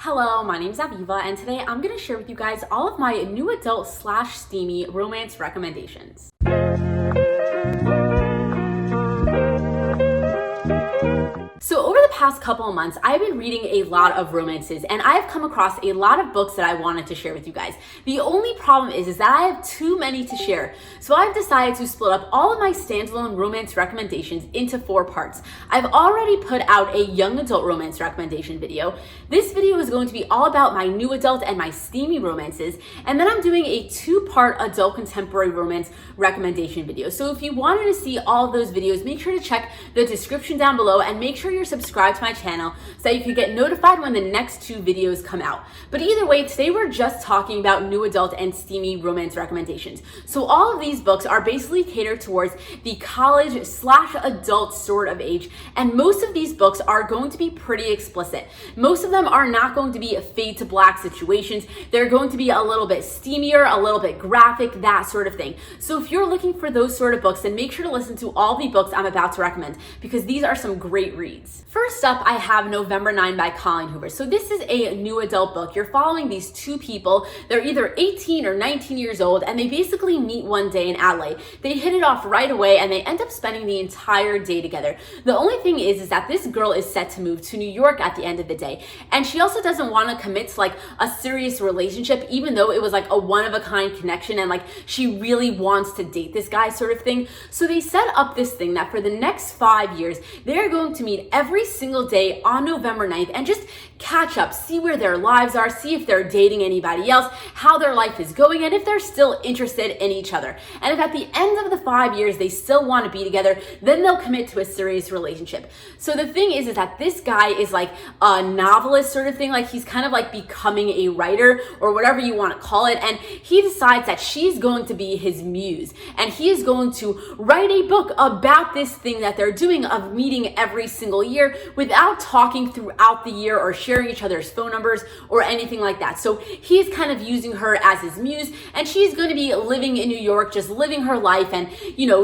Hello, my name is Aviva, and today I'm going to share with you guys all of my new adult / steamy romance recommendations. So over the past couple of months, I've been reading a lot of romances, and I've come across a lot of books that I wanted to share with you guys. The only problem is that I have too many to share. So I've decided to split up all of my standalone romance recommendations into 4 parts. I've already put out a young adult romance recommendation video. This video is going to be all about my new adult and my steamy romances, and then I'm doing a 2-part adult contemporary romance recommendation video. So if you wanted to see all of those videos, make sure to check the description down below and make sure you're subscribed to my channel so that you can get notified when the next 2 videos come out. But either way, today we're just talking about new adult and steamy romance recommendations. So all of these books are basically catered towards the college / adult sort of age, and most of these books are going to be pretty explicit. Most of them are not going to be fade to black situations. They're going to be a little bit steamier, a little bit graphic, that sort of thing. So if you're looking for those sort of books, then make sure to listen to all the books I'm about to recommend, because these are some great reads. First up, I have November 9 by Colin Hoover. So this is a new adult book. You're following these 2 people. They're either 18 or 19 years old, and they basically meet one day in Adelaide. They hit it off right away, and they end up spending the entire day together. The only thing is that this girl is set to move to New York at the end of the day, and she also doesn't want to commit to like a serious relationship, even though it was like a one-of-a-kind connection, and like she really wants to date this guy sort of thing. So they set up this thing that for the next 5 years, they're going to meet every single day on November 9th and just catch up, see where their lives are, see if they're dating anybody else, how their life is going, and if they're still interested in each other. And if at the end of the 5 years they still want to be together, then they'll commit to a serious relationship. So the thing is that this guy is like a novelist sort of thing, like he's kind of like becoming a writer or whatever you want to call it, and he decides that she's going to be his muse, and he is going to write a book about this thing that they're doing of meeting every single year without talking throughout the year or sharing each other's phone numbers or anything like that. So he's kind of using her as his muse, and she's going to be living in New York, just living her life and,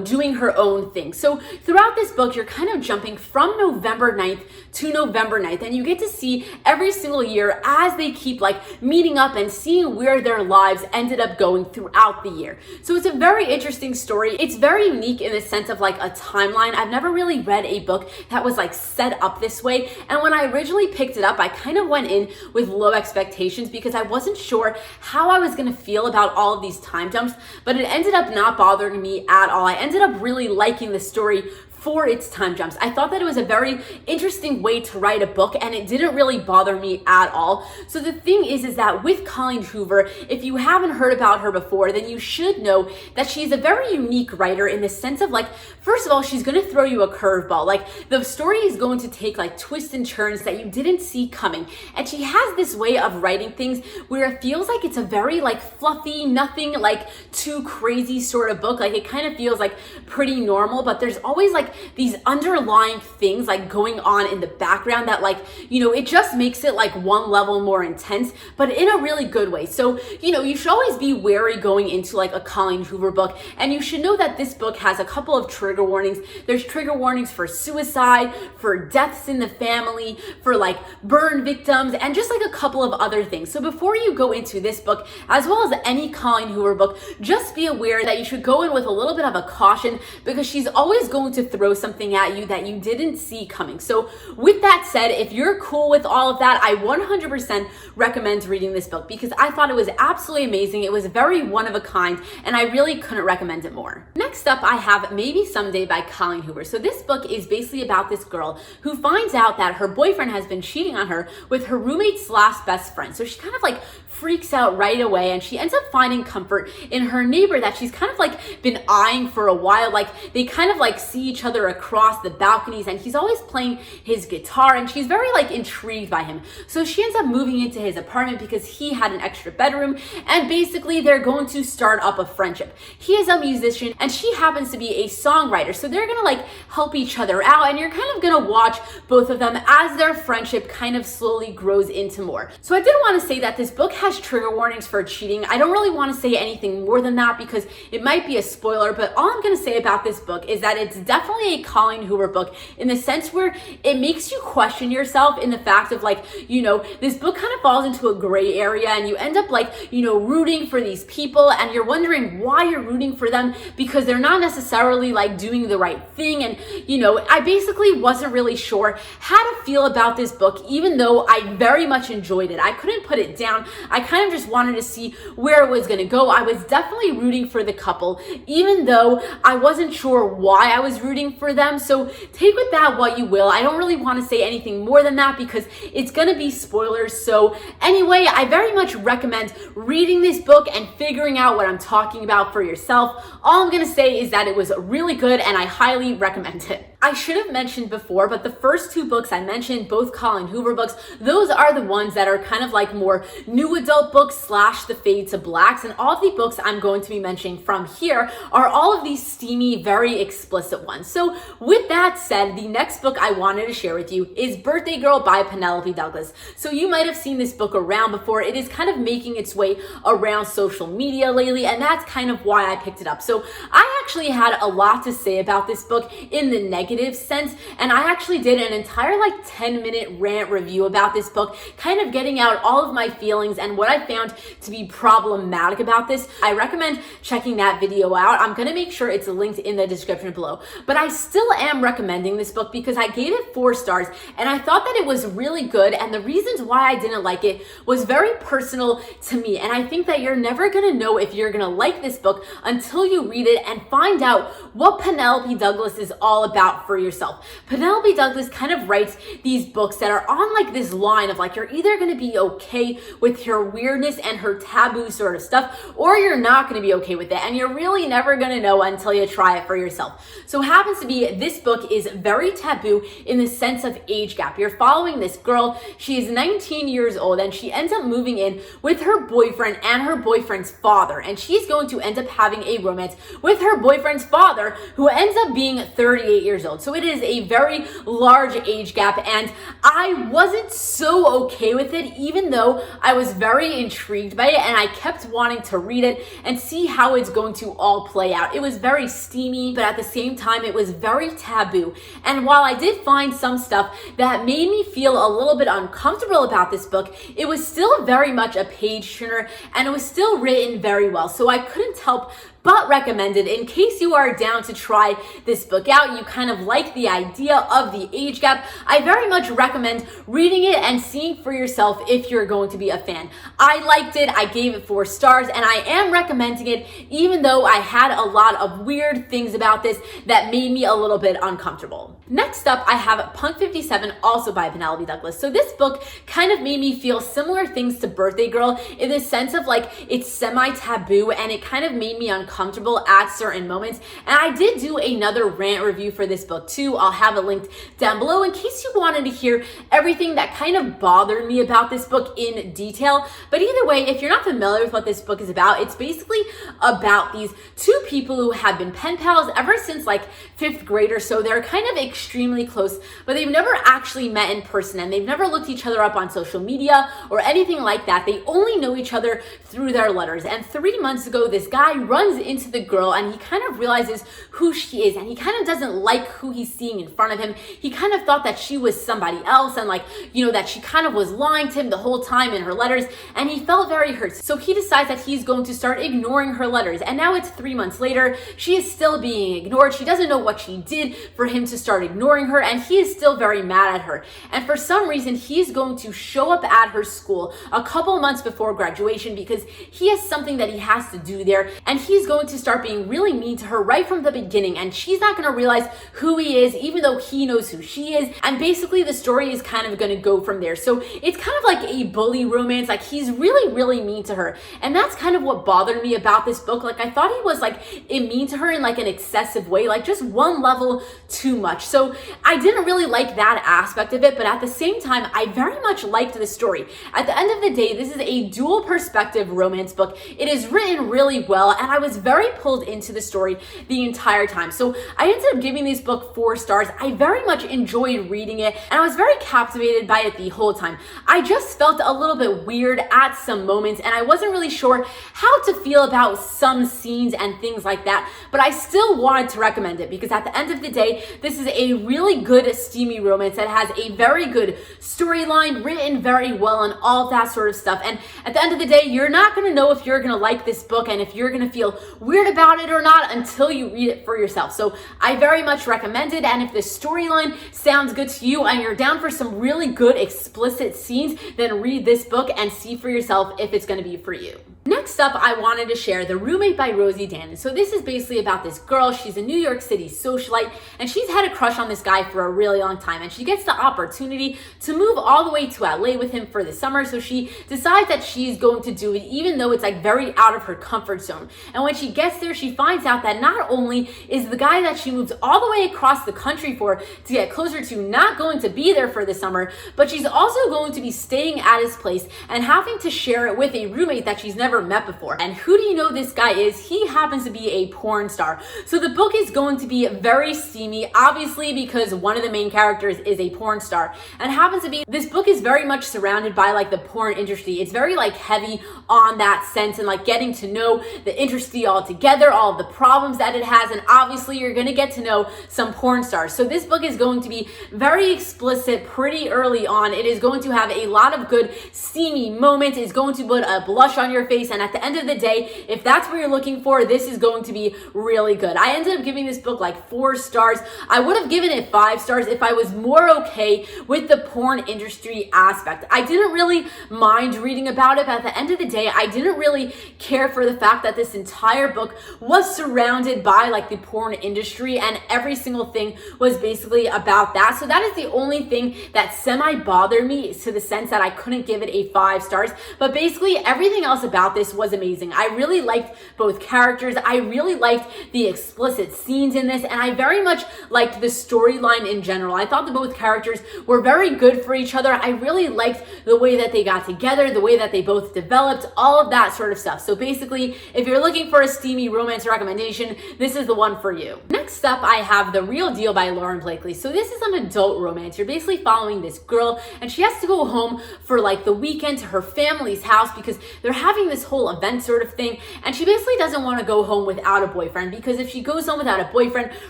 doing her own thing. So throughout this book, you're kind of jumping from November 9th to November 9th, and you get to see every single year as they keep like meeting up and seeing where their lives ended up going throughout the year. So it's a very interesting story. It's very unique in the sense of like a timeline. I've never really read a book that was like set up this way, and when I originally picked it up, I kind of went in with low expectations because I wasn't sure how I was going to feel about all of these time jumps, but it ended up not bothering me at all. I ended up really liking the story for its time jumps. I thought that it was a very interesting way to write a book, and it didn't really bother me at all. So the thing is that with Colin Hoover, if you haven't heard about her before, then you should know that she's a very unique writer in the sense of like, first of all, she's going to throw you a curveball. Like the story is going to take like twists and turns that you didn't see coming. And she has this way of writing things where it feels like it's a very like fluffy, nothing like too crazy sort of book. Like it kind of feels like pretty normal, but there's always like these underlying things like going on in the background that like, it just makes it like one level more intense, but in a really good way. So, you should always be wary going into like a Colin Hoover book, and you should know that this book has a couple of trigger warnings. There's trigger warnings for suicide, for deaths in the family, for like burn victims, and just like a couple of other things. So before you go into this book, as well as any Colin Hoover book, just be aware that you should go in with a little bit of a caution, because she's always going to throw something at you that you didn't see coming. So with that said, if you're cool with all of that, I 100% recommend reading this book because I thought it was absolutely amazing. It was very one of a kind, and I really couldn't recommend it more. Next up, I have Maybe Someday by Colin Hoover. So this book is basically about this girl who finds out that her boyfriend has been cheating on her with her roommate's last best friend. So she kind of like freaks out right away, and she ends up finding comfort in her neighbor that she's kind of like been eyeing for a while. Like they kind of like see each other across the balconies, and he's always playing his guitar, and she's very like intrigued by him. So she ends up moving into his apartment because he had an extra bedroom, and basically they're going to start up a friendship. He is a musician and she happens to be a songwriter, so they're gonna like help each other out, and you're kind of gonna watch both of them as their friendship kind of slowly grows into more. So I did want to say that this book has trigger warnings for cheating. I don't really want to say anything more than that because it might be a spoiler, but all I'm going to say about this book is that it's definitely definitely a Colin Hoover book in the sense where it makes you question yourself in the fact of like, you know, this book kind of falls into a gray area and you end up like, you know, rooting for these people and you're wondering why you're rooting for them because they're not necessarily like doing the right thing. And, you know, I basically wasn't really sure how to feel about this book, even though I very much enjoyed it. I couldn't put it down. I kind of just wanted to see where it was going to go. I was definitely rooting for the couple, even though I wasn't sure why I was rooting for them. So take with that what you will. I don't really want to say anything more than that because it's going to be spoilers. So anyway, I very much recommend reading this book and figuring out what I'm talking about for yourself. All I'm going to say is that it was really good and I highly recommend it. I should have mentioned before, but the first two books I mentioned, both Colin Hoover books, those are the ones that are kind of like more new adult books / the fade to blacks. And all of the books I'm going to be mentioning from here are all of these steamy, very explicit ones. So with that said, the next book I wanted to share with you is Birthday Girl by Penelope Douglas. So you might have seen this book around before. It is kind of making its way around social media lately, and that's kind of why I picked it up. So I actually had a lot to say about this book in the negative sense, and I actually did an entire like 10-minute rant review about this book, kind of getting out all of my feelings and what I found to be problematic about this. I recommend checking that video out. I'm gonna make sure it's linked in the description below, but I still am recommending this book because I gave it 4 stars and I thought that it was really good, and the reasons why I didn't like it was very personal to me, and I think that you're never gonna know if you're gonna like this book until you read it and find out what Penelope Douglas is all about for yourself. Penelope Douglas kind of writes these books that are on like this line of like, you're either going to be okay with her weirdness and her taboo sort of stuff, or you're not going to be okay with it, and you're really never going to know until you try it for yourself. So it happens to be this book is very taboo in the sense of age gap. You're following this girl. She is 19 years old and she ends up moving in with her boyfriend and her boyfriend's father, and she's going to end up having a romance with her boyfriend's father, who ends up being 38 years old. So it is a very large age gap, and I wasn't so okay with it, even though I was very intrigued by it and I kept wanting to read it and see how it's going to all play out. It was very steamy, but at the same time it was very taboo. And while I did find some stuff that made me feel a little bit uncomfortable about this book, it was still very much a page turner and it was still written very well. So I couldn't help but recommend it in case you are down to try this book out. You kind of like the idea of the age gap. I very much recommend reading it and seeing for yourself if you're going to be a fan. I liked it. I gave it 4 stars and I am recommending it, even though I had a lot of weird things about this that made me a little bit uncomfortable. Next up, I have Punk 57, also by Penelope Douglas. So this book kind of made me feel similar things to Birthday Girl in the sense of like it's semi-taboo, and it kind of made me uncomfortable at certain moments. And I did do another rant review for this book too. I'll have it linked down below in case you wanted to hear everything that kind of bothered me about this book in detail. But either way, if you're not familiar with what this book is about, it's basically about these 2 people who have been pen pals ever since like 5th grade or so. They're kind of extremely close, but they've never actually met in person, and they've never looked each other up on social media or anything like that. They only know each other through their letters. And 3 months ago, this guy runs into the girl and he kind of realizes who she is, and he kind of doesn't like who he's seeing in front of him. He kind of thought that she was somebody else, and like, you know, that she kind of was lying to him the whole time in her letters, and he felt very hurt. So he decides that he's going to start ignoring her letters. And now it's 3 months later. She is still being ignored. She doesn't know what she did for him to start ignoring her, and he is still very mad at her. And for some reason, he's going to show up at her school a couple months before graduation because he has something that he has to do there, and he's going to start being really mean to her right from the beginning, and she's not going to realize who he is, even though he knows who she is. And basically the story is kind of going to go from there. So it's kind of like a bully romance. Like, he's really mean to her, and that's kind of what bothered me about this book. Like, I thought he was like mean to her in like an excessive way, like just one level too much. So I didn't really like that aspect of it, but at the same time, I very much liked the story. At the end of the day, this is a dual perspective romance book. It is written really well, and I was very pulled into the story the entire time. So I ended up giving this book 4 stars. I very much enjoyed reading it, and I was very captivated by it the whole time. I just felt a little bit weird at some moments, and I wasn't really sure how to feel about some scenes and things like that, but I still wanted to recommend it because at the end of the day, this is a really good steamy romance that has a very good storyline, written very well, and all of that sort of stuff. And at the end of the day, you're not going to know if you're going to like this book and if you're going to feel weird about it or not until you read it for yourself. So I very much recommend it, and if the storyline sounds good to you and you're down for some really good explicit scenes, then read this book and see for yourself if it's going to be for you. Next up, I wanted to share The Roommate by Rosie Dan. So this is basically about this girl. She's a New York City socialite, and she's had a crush on this guy for a really long time, and she gets the opportunity to move all the way to LA with him for the summer. So she decides that she's going to do it, even though it's like very out of her comfort zone. And when she gets there, she finds out that not only is the guy that she moved all the way across the country for to get closer to not going to be there for the summer, but she's also going to be staying at his place and having to share it with a roommate that she's never met before. And who do you know this guy is? He happens to be a porn star. So the book is going to be very steamy, obviously, because one of the main characters is a porn star, and happens to be, this book is very much surrounded by like the porn industry. It's very like heavy on that sense and like getting to know the industry altogether, all of the problems that it has, and obviously you're going to get to know some porn stars. So this book is going to be very explicit pretty early on. It is going to have a lot of good steamy moments. It's going to put a blush on your face, and at the end of the day, if that's what you're looking for, this is going to be really good. I ended up giving this book like 4 stars. I would have given it 5 stars if I was more okay with the porn industry aspect. I didn't really mind reading about it, but at the end of the day, I didn't really care for the fact that this entire book was surrounded by like the porn industry, and every single thing was basically about that. So that is the only thing that semi bothered me, to the sense that I couldn't give it a 5 stars. But basically everything else about this was amazing. I really liked both characters. I really liked the explicit scenes in this, and I very much liked the storyline in general. I thought that both characters were very good for each other. I really liked the way that they got together, the way that they both developed, all of that sort of stuff. So basically, if you're looking for a steamy romance recommendation, this is the one for you. Next up, I have The Real Deal by Lauren Blakely. So this is an adult romance. You're basically following this girl, and she has to go home for like the weekend to her family's house because they're having this whole event sort of thing, and she basically doesn't want to go home without a boyfriend, because if she goes home without a boyfriend,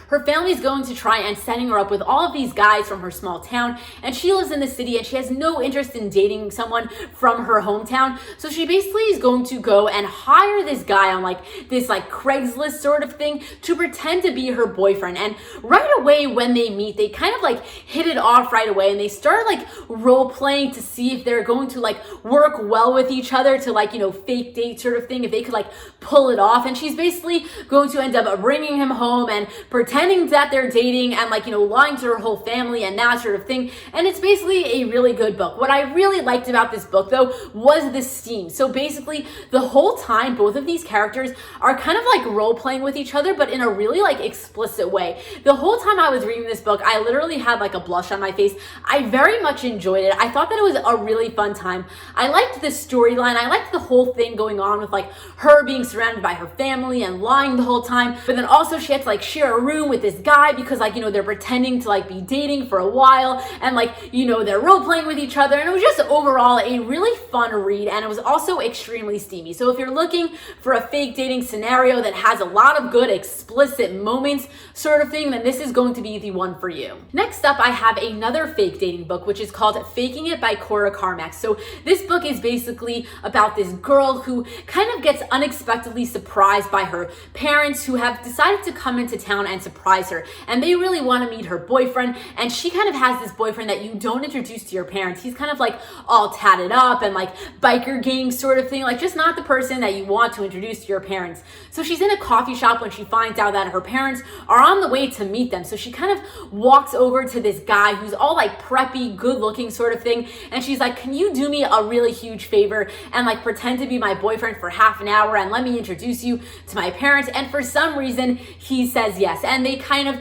her family's going to try and setting her up with all of these guys from her small town, and she lives in the city and she has no interest in dating someone from her hometown. So she basically is going to go and hire this guy on like this like Craigslist sort of thing to pretend to be her boyfriend. And right away when they meet, they kind of like hit it off right away, and they start like role playing to see if they're going to like work well with each other, to like, you know, fake date sort of thing, if they could like pull it off. And she's basically going to end up bringing him home and pretending that they're dating and like, you know, lying to her whole family and that sort of thing. And it's basically a really good book. What I really liked about this book though was the steam. So basically the whole time both of these characters are kind of like role playing with each other, but in a really like explicit way. The whole time I was reading this book, I literally had like a blush on my face. I very much enjoyed it. I thought that it was a really fun time. I liked the storyline. I liked the whole thing going on with like her being surrounded by her family and lying the whole time, but then also she had to like share a room with this guy because like, you know, they're pretending to like be dating for a while, and like, you know, they're role playing with each other. And it was just overall a really fun read, and it was also extremely steamy. So if you're looking for a fake dating scenario that has a lot of good explicit moments sort of thing, then this is going to be the one for you. Next up, I have another fake dating book, which is called Faking It by Cora. So this book is basically about this girl who kind of gets unexpectedly surprised by her parents, who have decided to come into town and surprise her, and they really want to meet her boyfriend. And she kind of has this boyfriend that you don't introduce to your parents. He's kind of like all tatted up and like biker gang sort of thing, like just not the person that you want to introduce to your parents. So she's in a coffee shop when she finds out that her parents are on the way to meet them. So she kind of walks over to this guy who's all like preppy, good looking sort of thing, and she's like, can you do me a really huge favor and like pretend to be my boyfriend boyfriend for half an hour and let me introduce you to my parents. And for some reason, he says yes. And they kind of,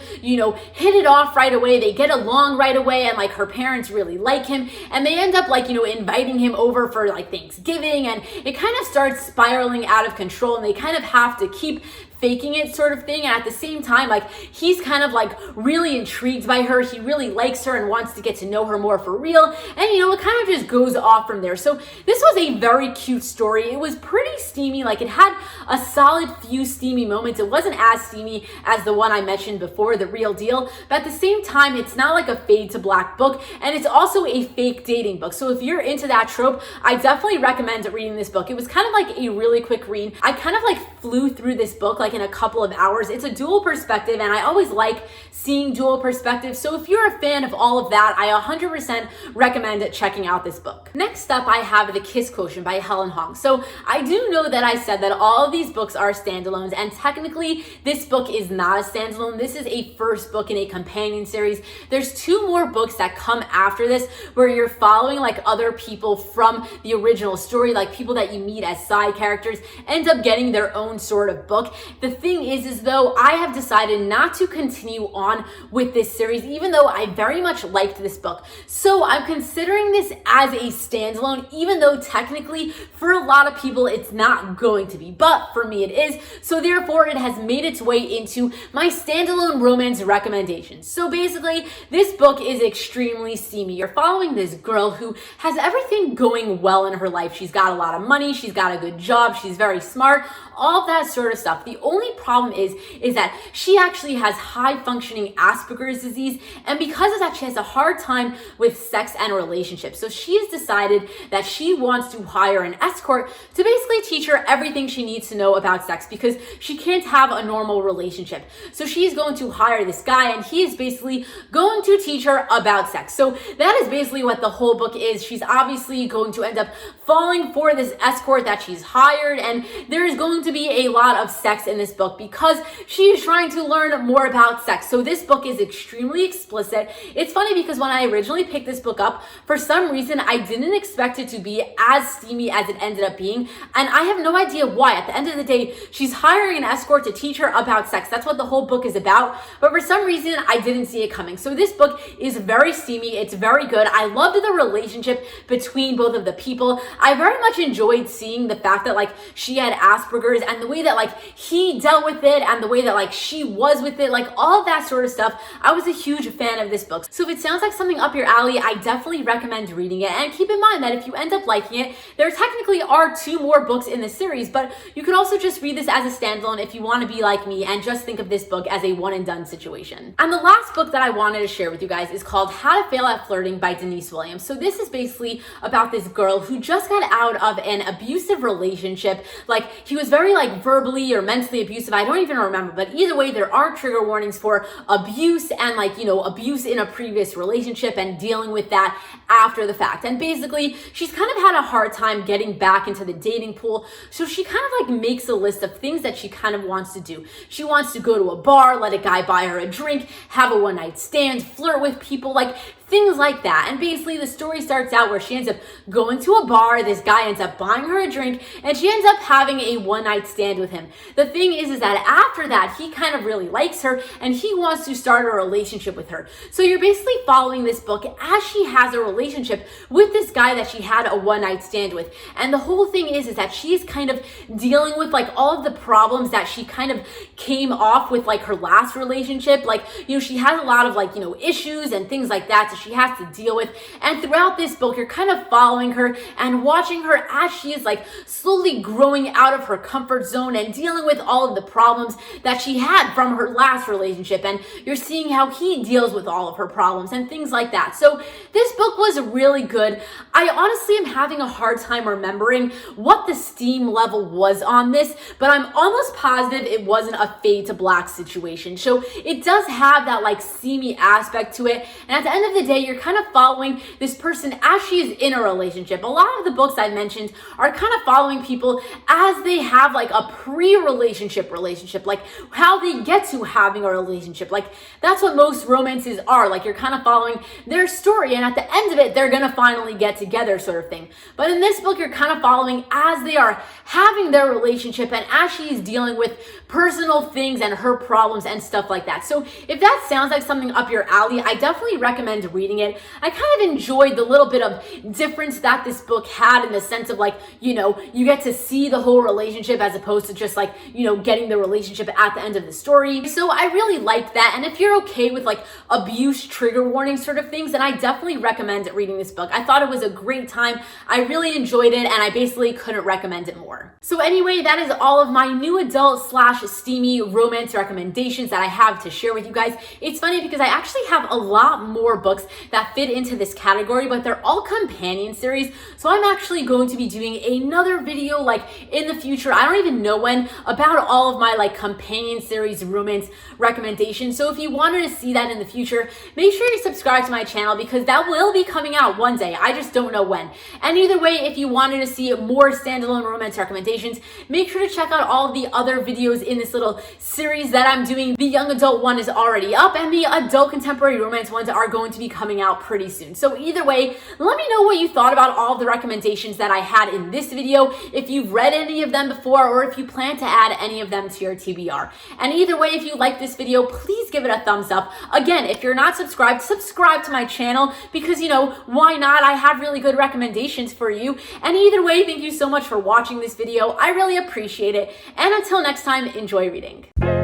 hit it off right away. They get along right away, and like her parents really like him. And they end up like, inviting him over for like Thanksgiving, and it kind of starts spiraling out of control, and they kind of have to keep faking it sort of thing. And at the same time, like he's kind of like really intrigued by her. He really likes her and wants to get to know her more for real. And it kind of just goes off from there. So this was a very cute story. It was pretty steamy. Like it had a solid few steamy moments. It wasn't as steamy as the one I mentioned before, The Real Deal. But at the same time, it's not like a fade to black book. And it's also a fake dating book. So if you're into that trope, I definitely recommend reading this book. It was kind of like a really quick read. I kind of like flew through this book like in a couple of hours. It's a dual perspective, and I always like seeing dual perspectives. So if you're a fan of all of that, I 100% recommend checking out this book. Next up, I have The Kiss Quotient by Helen. So I do know that I said that all of these books are standalones, and technically this book is not a standalone. This is a first book in a companion series. There's 2 more books that come after this where you're following like other people from the original story, like people that you meet as side characters end up getting their own sort of book. The thing is though, I have decided not to continue on with this series, even though I very much liked this book. So I'm considering this as a standalone, even though technically for a lot of people it's not going to be, but for me it is. So therefore it has made its way into my standalone romance recommendations. So basically this book is extremely steamy. You're following this girl who has everything going well in her life. She's got a lot of money, she's got a good job, she's very smart, all that sort of stuff. The only problem is that she actually has high functioning Asperger's disease, and because of that she has a hard time with sex and relationships. So she has decided that she wants to hire an escort to basically teach her everything she needs to know about sex, because she can't have a normal relationship. So she's going to hire this guy, and he is basically going to teach her about sex. So that is basically what the whole book is. She's obviously going to end up falling for this escort that she's hired, and there is going to be a lot of sex in this book because she is trying to learn more about sex. So this book is extremely explicit. It's funny because when I originally picked this book up, for some reason I didn't expect it to be as steamy as it ended up being, and I have no idea why. At the end of the day, she's hiring an escort to teach her about sex. That's what the whole book is about, but for some reason I didn't see it coming. So this book is very steamy. It's very good. I loved the relationship between both of the people. I very much enjoyed seeing the fact that like she had Asperger's, and the way that like he dealt with it, and the way that like she was with it, like all of that sort of stuff. I was a huge fan of this book. So if it sounds like something up your alley, I definitely recommend reading it. And keep in mind that if you end up liking it, there technically are 2 more books in the series, but you could also just read this as a standalone if you want to be like me and just think of this book as a one and done situation. And the last book that I wanted to share with you guys is called How to Fail at Flirting by Denise Williams. So this is basically about this girl who just got out of an abusive relationship. Like he was very like verbally or mentally abusive. I don't even remember, but either way, there are trigger warnings for abuse and like, abuse in a previous relationship and dealing with that after the fact. And basically she's kind of had a hard time getting back into the dating pool. So she kind of like makes a list of things that she kind of wants to do. She wants to go to a bar, let a guy buy her a drink, have a one-night stand, flirt with people, like things like that. And basically the story starts out where she ends up going to a bar, this guy ends up buying her a drink, and she ends up having a one-night stand with him. The thing is that after that, he kind of really likes her and he wants to start a relationship with her. So you're basically following this book as she has a relationship with this guy that she had a one-night stand with. And the whole thing is that she's kind of dealing with like all of the problems that she kind of came off with like her last relationship. Like, she has a lot of like, issues and things like that she has to deal with. And throughout this book, you're kind of following her and watching her as she is like slowly growing out of her comfort zone and dealing with all of the problems that she had from her last relationship. And you're seeing how he deals with all of her problems and things like that. So this book was really good. I honestly am having a hard time remembering what the steam level was on this, but I'm almost positive it wasn't a fade to black situation. So it does have that like steamy aspect to it. And at the end of the day, you're kind of following this person as she is in a relationship. A lot of the books I've mentioned are kind of following people as they have like a pre-relationship relationship, like how they get to having a relationship. Like that's what most romances are. Like you're kind of following their story, and at the end of it, they're gonna finally get together, sort of thing. But in this book, you're kind of following as they are having their relationship and as she's dealing with personal things and her problems and stuff like that. So if that sounds like something up your alley, I definitely recommend reading it. I kind of enjoyed the little bit of difference that this book had, in the sense of like, you know, you get to see the whole relationship as opposed to just like, you know, getting the relationship at the end of the story. So I really liked that. And if you're okay with like abuse trigger warning sort of things, then I definitely recommend reading this book. I thought it was a great time. I really enjoyed it, and I basically couldn't recommend it more. So anyway, that is all of my new adult / steamy romance recommendations that I have to share with you guys. It's funny because I actually have a lot more books that fit into this category, but they're all companion series. So I'm actually going to be doing another video like in the future, I don't even know when, about all of my like companion series romance recommendations. So if you wanted to see that in the future, make sure you subscribe to my channel, because that will be coming out one day. I just don't know when. And either way, if you wanted to see more standalone romance recommendations, make sure to check out all of the other videos in this little series that I'm doing. The young adult one is already up, and the adult contemporary romance ones are going to be coming out pretty soon. So either way, let me know what you thought about all of the recommendations that I had in this video, if you've read any of them before, or if you plan to add any of them to your TBR. And either way, if you like this video, please give it a thumbs up. Again, if you're not subscribed, subscribe to my channel, because, you know, why not? I have really good recommendations for you. And either way, thank you so much for watching this video. I really appreciate it. And until next time, enjoy reading.